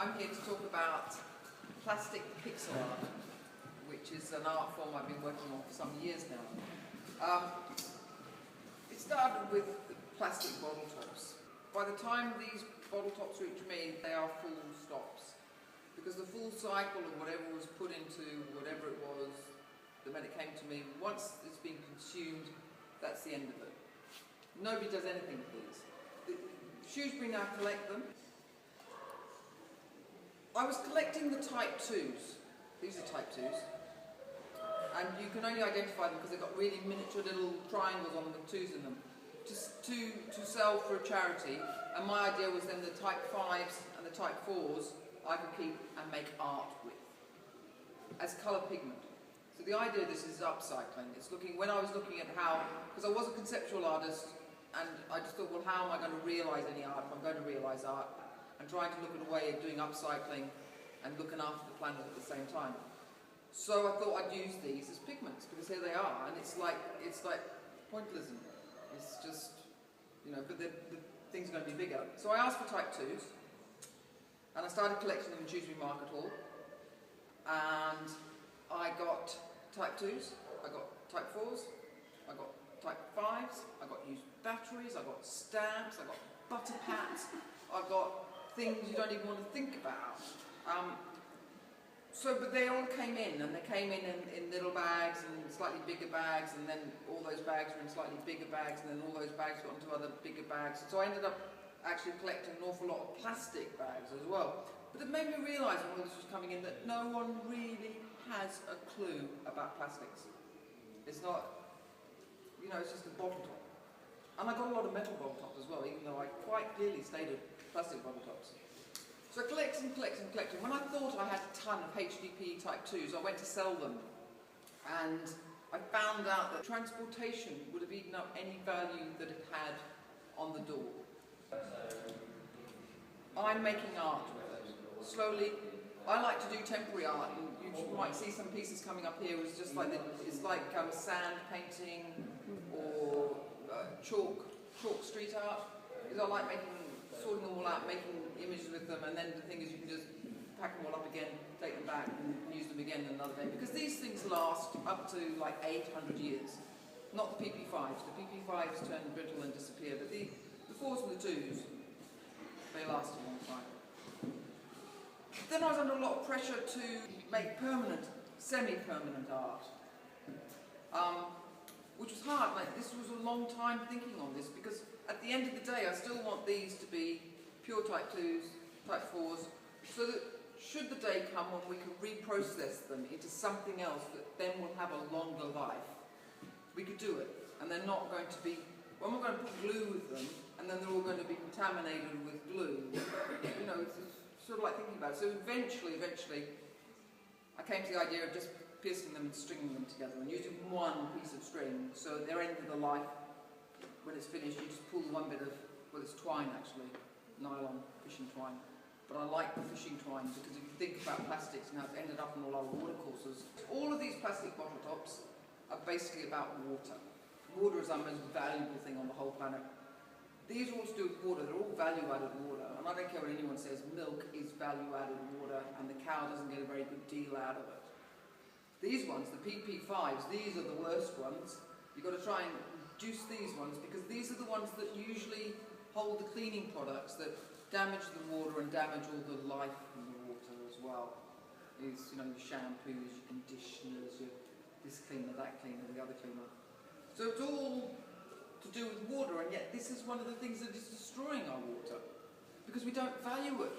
I'm here to talk about plastic pixel art, which is an art form I've been working on for some years now. It started with plastic bottle tops. By the time these bottle tops reach me, they are full stops. Because the full cycle of whatever was put into whatever it was, the minute it came to me, once it's been consumed, that's the end of it. Nobody does anything with these. Shrewsbury now collect them. I was collecting the Type 2s. These are Type 2s. And you can only identify them because they've got really miniature little triangles on them with 2s in them. To sell for a charity. And my idea was then the Type 5s and the Type 4s I could keep and make art with. As colour pigment. So the idea of this is upcycling. It's looking, when I was looking at how, because I was a conceptual artist, and I just thought, well, how am I going to realise any art if I'm going to realise art? And trying to look at a way of doing upcycling and looking after the planet at the same time. So I thought I'd use these as pigments, because here they are, and it's like pointillism. It's just, you know, but the things are going to be bigger. So I asked for Type 2s, and I started collecting them in Shrewsbury Market Hall, and I got Type 2s, I got Type 4s, I got Type 5s, I got used batteries, I got stamps, I got butter pats, I got things you don't even want to think about. But they all came in, and they came in little bags and slightly bigger bags, and then all those bags were in slightly bigger bags, and then all those bags got into other bigger bags. So I ended up actually collecting an awful lot of plastic bags as well. But it made me realise when all this was coming in that no one really has a clue about plastics. It's not, you know, it's just a bottle top. And I got a lot of metal bottle tops as well, even though I quite clearly stated plastic bottle tops. So I collected and collected and collected. When I thought I had a ton of HDPE Type 2s, I went to sell them. And I found out that transportation would have eaten up any value that it had on the door. I'm making art with it. Slowly. I like to do temporary art, and you might see some pieces coming up here. It's just like it's like sand painting or chalk street art. Because I like sorting them all out, making images with them, and then the thing is you can just pack them all up again, take them back, and use them again another day. Because these things last up to like 800 years. Not the PP5s. The PP5s turn brittle and disappear, but the 4s and the 2s, they last a long time. Then I was under a lot of pressure to make permanent, semi-permanent art, which was hard. Like, this was a long time thinking on this, because at the end of the day I still want these to be pure Type 2s, Type 4s, so that should the day come when we can reprocess them into something else that then will have a longer life, we could do it. And they're not going to be, when we're going to put glue with them, and then they're all going to be contaminated with glue, you know, it's sort of like thinking about it. So eventually, I came to the idea of just piercing them and stringing them together and using one piece of string. So at their end of the life, when it's finished, you just pull one bit of, well, it's twine actually, nylon fishing twine. But I like the fishing twine because if you think about plastics and how it's ended up in all our watercourses, all of these plastic bottle tops are basically about water. Water is our most valuable thing on the whole planet. These are all to do with water, they're all value-added water, and I don't care what anyone says, milk is value-added water, and the cow doesn't get a very good deal out of it. These ones, the PP5s, these are the worst ones. You've got to try and reduce these ones, because these are the ones that usually hold the cleaning products that damage the water and damage all the life in the water as well. These, you know, your shampoos, your conditioners, your this cleaner, that cleaner, the other cleaner. So it's all to do with water, and yet this is one of the things that is destroying our water, because we don't value it.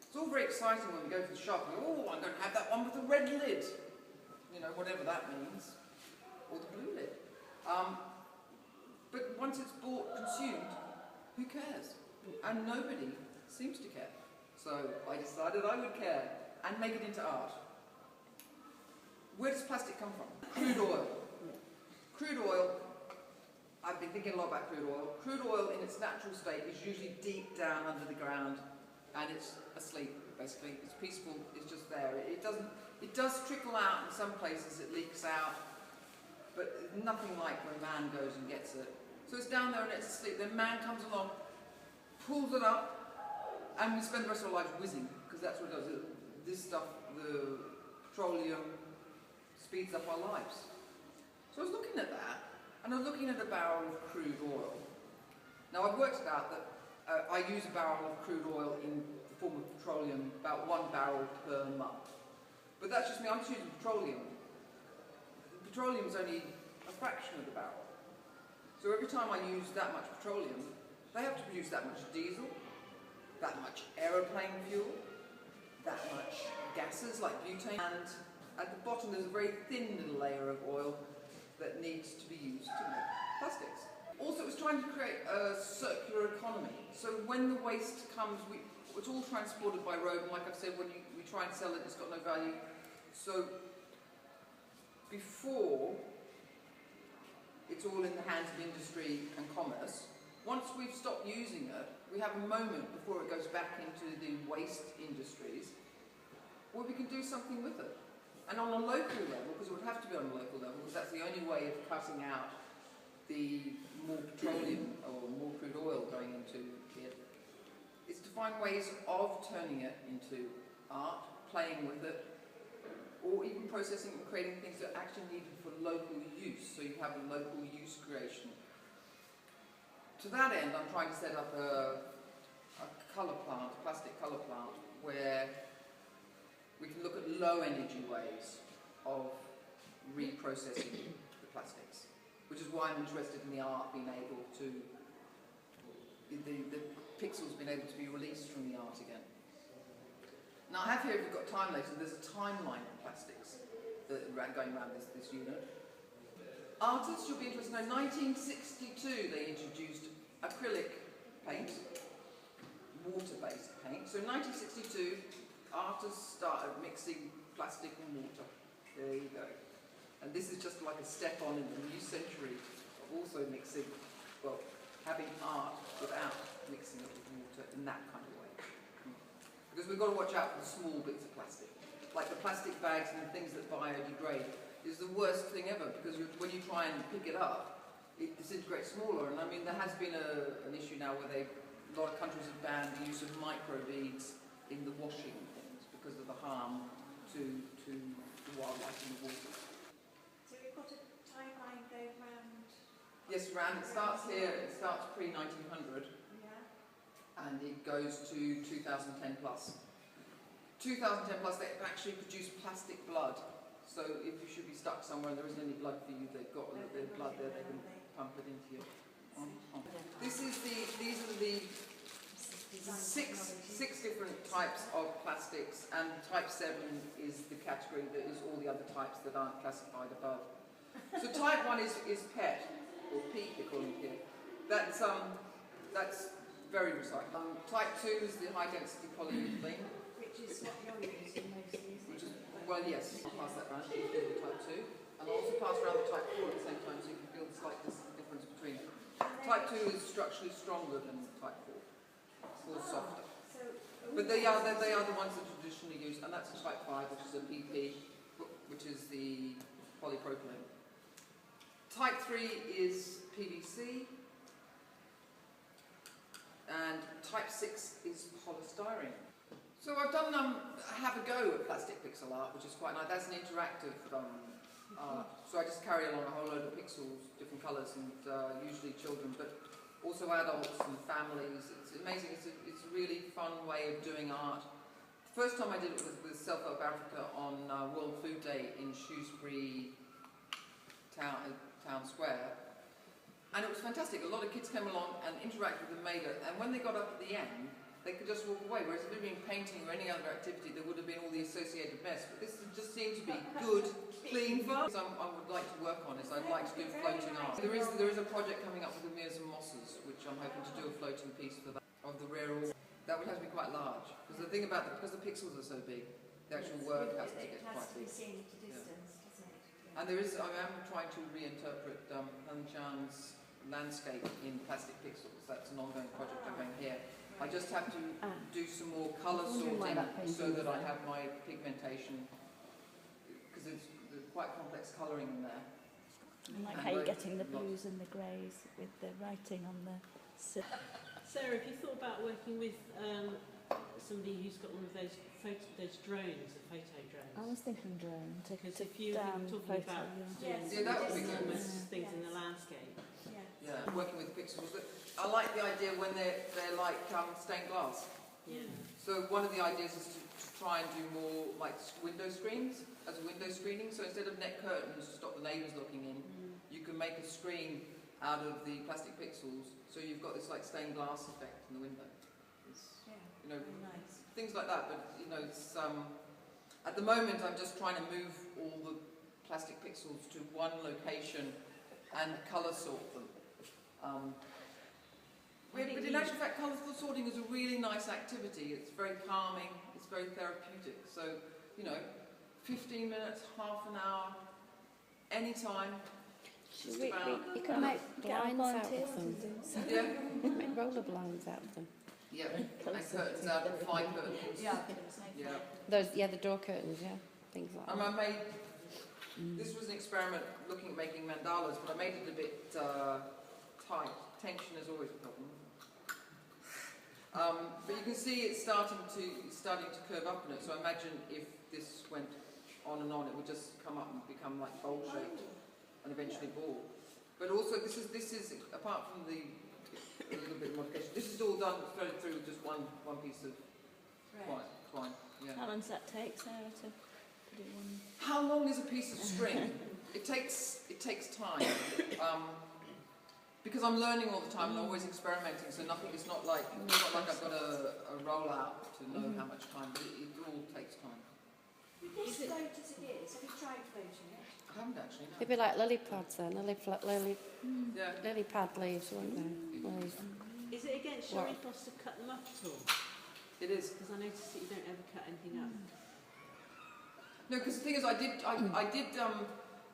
It's all very exciting when we go to the shop and go, oh, I'm going to have that one with the red lid, you know, whatever that means, or the blue lid. But once it's bought, consumed, who cares? And nobody seems to care. So I decided I would care and make it into art. Where does plastic come from? Crude oil. Crude oil, I've been thinking a lot about crude oil. Crude oil in its natural state is usually deep down under the ground, and it's asleep, basically. It's peaceful, it's just there. It does trickle out in some places, it leaks out, but nothing like when man goes and gets it. So it's down there and it's asleep. Then man comes along, pulls it up, and we spend the rest of our lives whizzing, because because that's what it does. This stuff, the petroleum, speeds up our lives. So I was looking at that, and I was looking at a barrel of crude oil. Now I've worked out that I use a barrel of crude oil in the form of petroleum, about 1 barrel per month. But that's just me, I'm just using petroleum. Petroleum is only a fraction of the barrel. So every time I use that much petroleum, they have to produce that much diesel, that much aeroplane fuel, that much gases like butane, and at the bottom there's a very thin little layer of oil that needs to be used to make plastics. Also, it was trying to create a circular economy. So when the waste comes, it's all transported by road, and like I've said, when we try and sell it, it's got no value. So before it's all in the hands of industry and commerce, once we've stopped using it, we have a moment before it goes back into the waste industries where we can do something with it. And on a local level, because it would have to be on a local level, because that's the only way of cutting out the more petroleum or more crude oil going into it, is to find ways of turning it into art, playing with it, or even processing and creating things that are actually needed for local use, so you have a local use creation. To that end, I'm trying to set up a colour plant, a plastic colour plant, where we can look at low energy ways of reprocessing the plastics, which is why I'm interested in the art being able to, the pixels being able to be released from the art again. Now I have here, if you've got time later, there's a timeline of plastics that are going around this unit. Artists, you'll be interested in, 1962 they introduced acrylic paint, water-based paint. So in 1962, artists started mixing plastic and water. There you go. And this is just like a step on in the new century of also mixing, well, having art without mixing it with water in that kind of way. Because we've got to watch out for the small bits of plastic. Like the plastic bags and the things that biodegrade is the worst thing ever, because when you try and pick it up, it disintegrates smaller. And I mean, there has been an issue now where a lot of countries have banned the use of microbeads in the washing things because of the harm to the wildlife in the water. So we've got a timeline though round? Yes, round. It starts here, it starts pre-1900. Yeah. And it goes to 2010 plus. 2010 plus, they actually produce plastic blood. So if you should be stuck somewhere and there isn't any blood for you, they've got a little bit of blood there, they can pump it into you. These are the six different types of plastics, and type 7 is the category that is all the other types that aren't classified above. So type 1 is PET, or P they call it here. That's very recyclable. Type 2 is the high density polyethylene. Which is what you're using mostly, isn't it? Well, yes, I'll pass that round, so you can feel the type 2. And I'll also pass around the type 4 at the same time, so you can feel the slight difference between them. Type 2 is structurally stronger than type 4, or softer. But they are the ones that are traditionally used, and that's a type 5, which is a PP, which is the polypropylene. Type 3 is PVC, and type 6 is polystyrene. So I've done have a go at plastic pixel art, which is quite nice. That's an interactive art. So I just carry along a whole load of pixels, different colours, and usually children, but also adults and families. It's amazing. It's a really fun way of doing art. The first time I did it was with Self Help Africa on World Food Day in Shrewsbury Town Square. And it was fantastic. A lot of kids came along and interacted with and made it. And when they got up at the end, they could just walk away. Whereas if it had been painting or any other activity, there would have been all the associated mess. But this just seemed to be good, clean fun. So I would like to work on is I'd like to do floating art. There is a project coming up with the Mears and Mosses, which I'm hoping to do a floating piece for that, of the rare ore. That would have to be quite large. Because the thing about because the pixels are so big, the actual work has to get quite big. It has to be seen at a distance, doesn't it? Yeah. And there is, I am trying to reinterpret Han Chan's landscape in plastic pixels. That's an ongoing project I'm going here. I just have to do some more colour sorting so that I have my pigmentation, because it's quite complex colouring in there. I like how you're getting the blues and the greys with the writing on the... Sarah, have you thought about working with somebody who's got one of those drones, the photo drones. I was thinking drone. Because if you were talking about Yes. Yeah, that would be good. enormous Yeah. things in Yes. the landscape. Yeah. Yeah, working with pixels. But I like the idea when they're like stained glass. Yeah. So one of the ideas is to try and do more like window screens as a window screening. So instead of net curtains to stop the neighbours looking in, you can make a screen out of the plastic pixels. So you've got this like stained glass effect in the window. It's, Yeah. you know, Very nice. things like that. But you know, it's at the moment I'm just trying to move all the plastic pixels to one location and colour sort them. But in actual fact, colourful sorting is a really nice activity. It's very calming, it's very therapeutic. So, you know, 15 minutes, half an hour, any time. Just about. You could make Get our blinds out volunteers of to them. do Yeah, Make roller blinds out of them. yeah. And curtains out, and fly curtains. Yeah. Yeah. Those, the door curtains, yeah, things like that. I made, this was an experiment looking at making mandalas, but I made it a bit tight. Tension is always a problem. But you can see it's starting to curve up in it. So imagine if this went on, it would just come up and become like bowl shaped and eventually ball. But also this is apart from the a little bit of modification. This is all done threaded through just one piece of twine. Yeah. How long does that take, Sarah, to do one? How long is a piece of string? It takes time. Because I'm learning all the time and always experimenting, so it's not like I've got a rollout to know how much time, but it all takes time. With this float as it is, have you tried floating it? I haven't actually, no. It'd be like lily pads then, Yeah. lily pad leaves, wouldn't they? Leaves. Is it against your What? ethos to cut them up at all? It is. Because I noticed that you don't ever cut anything up. No, because the thing is, I did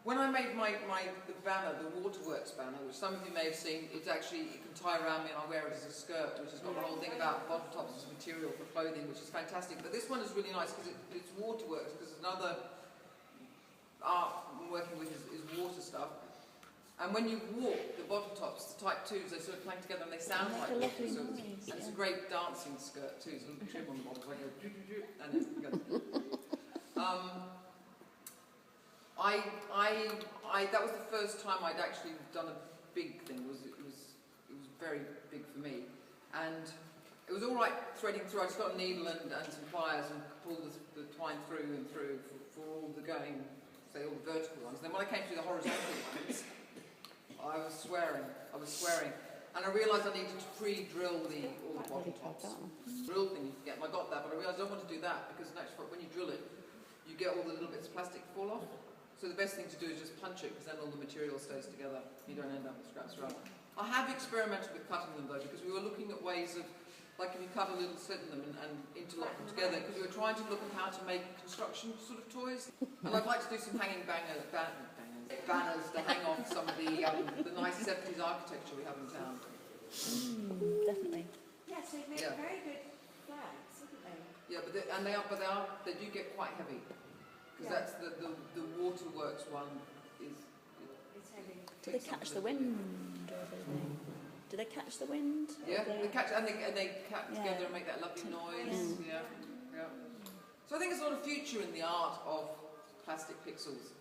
when I made the banner, the Waterworks banner, which some of you may have seen, it's actually, you can tie around me and I wear it as a skirt, which has got the whole thing about bottom tops as material for clothing, which is fantastic. But this one is really nice because it's Waterworks, because another art I'm working with is water stuff. And when you walk, the bottom tops, the type 2s, they sort of clang together and they sound They make like a water. lovely So noise, and it's a yeah. great dancing skirt too. It's a little trim on the bottom, so I go and then it goes. That was the first time I'd actually done a big thing. It was very big for me, and it was all right threading through. I just got a needle and some pliers and pulled the twine through and through for all the going, say all the vertical ones. Then when I came through the horizontal ones, I was swearing, and I realised I needed to pre-drill all the bottom tops. Drill thing, you forget. I got that, but I realised I don't want to do that because in actual fact, when you drill it, you get all the little bits of plastic fall off. So the best thing to do is just punch it because then all the material stays together. You don't end up with scraps around. I have experimented with cutting them though because we were looking at ways of, like if you cut a little slit in them and interlock them together, because we were trying to look at how to make construction sort of toys. And I'd like to do some hanging banners to hang off some of the nice 70s architecture we have in town. Definitely. Yes, they make Yeah. very good flags, haven't they? Yeah, they do get quite heavy. Because Yeah. that's the Waterworks one is. It's heavy. Do they catch the wind? Or do they catch the wind? Or Yeah, do they catch and they cat Yeah. together and make that lovely noise. Yeah. So I think there's a lot of future in the art of plastic pixels.